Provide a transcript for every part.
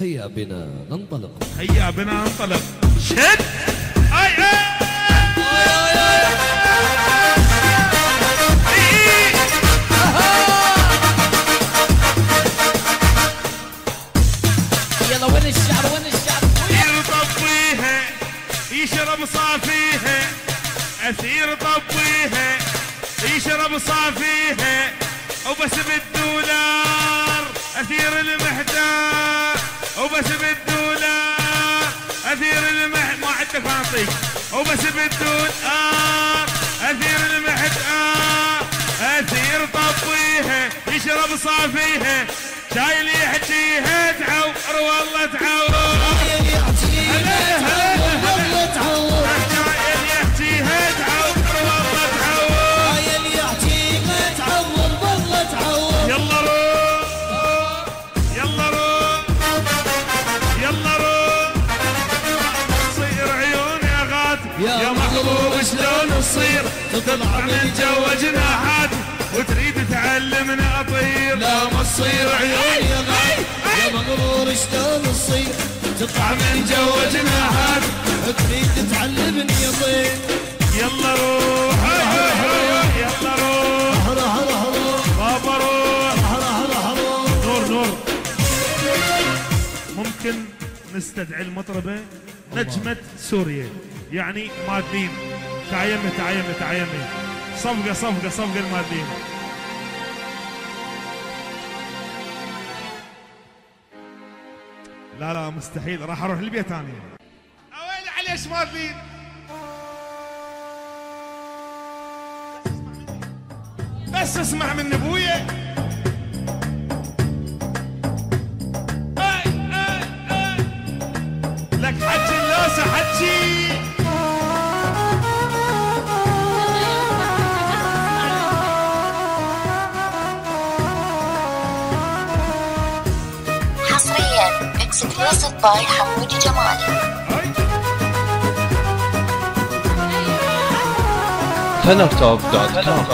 هيا بنا ننطلق. هيا بنا ننطلق. شد. اي يلا وين الشعر وين الشعر؟ يطبيها يشرب صافيها، اثير طبيها يشرب صافيها، وبس بالدولار اثير المحتار، وبس بالدولار اثير المحتار، ما عندك فانطيك، وبس بالدولار اثير المحتار، اثير طبيها يشرب صافيها، شايل يحكيها تعور والله تعور، شايل يحكيها تعور والله تعور. يلا روح يلا روح يلا روح، تصير عيوني اغات يا محبوب شلون تصير، تطلع من جو جناحات وتريد تعلمنا اطير، لا ما تصير عيوني اغات يا مغرور شلون تصير، تطلع من جو جناحات تريد تعلمني اطير. يلا روح يلا روح بابا روح. نور نور، ممكن نستدعي المطربة نجمة سوريا يعني مادين، تعيمي صفقة المادين. لا مستحيل، راح اروح للبيت ثانية. اويلي عليش مادين. بس اسمع من ابويا. لك حجي اللوسة حجي. حصريا اكسكلوسيف باي حمودي جمال. fenertop.com.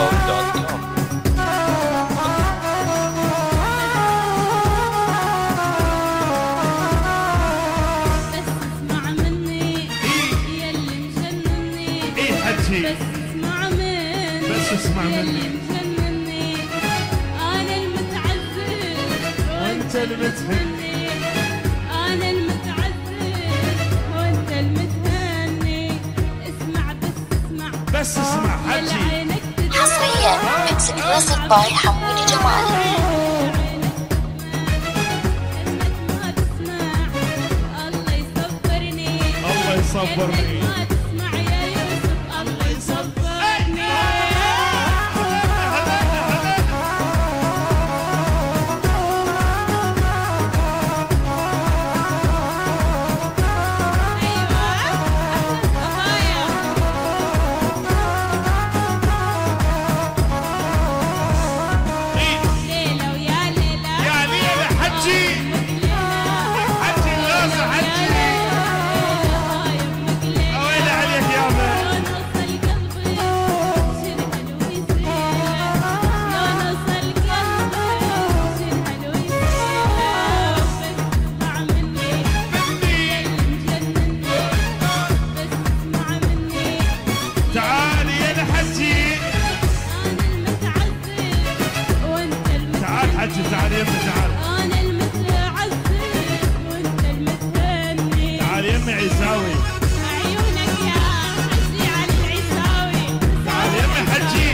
بس اسمع مني انا المتعذب وانت المتهني، انا المتعذب وانت المتهني، اسمع بس اسمع حجي. حصريا اكسكلوسيف باي حمودي جمال. الله يصبرني تعال يمي تعال. انا المتعذب وانت المتهني، تعال يمي عيساوي. عيونك يا حجي على العيساوي. تعال يمي حجي.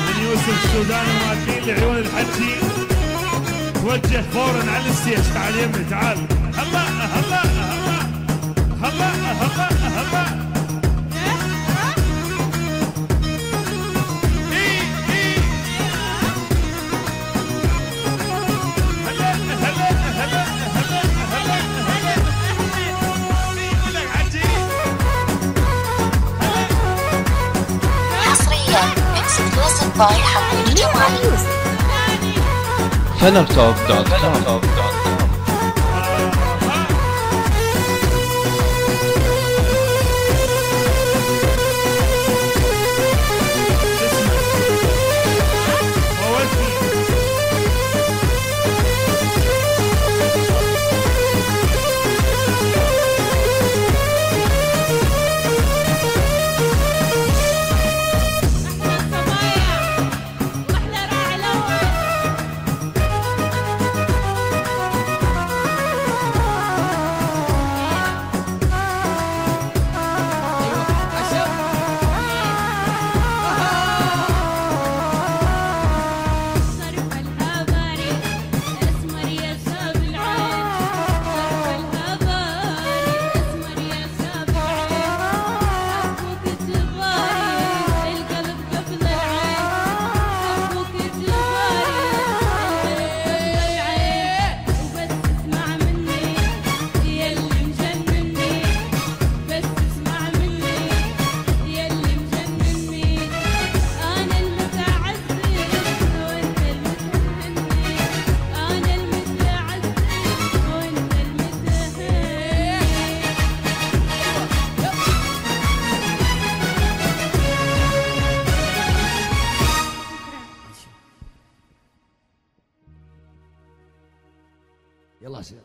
من يوسف السوداني مالكين لعيون الحجي توجه فورا على الستيج. تعال يمي تعال. هلا هلا هلا هلا هلا هلا. اكسكلوسيف باي حمودي جمال. fenertop.com. يلا سير.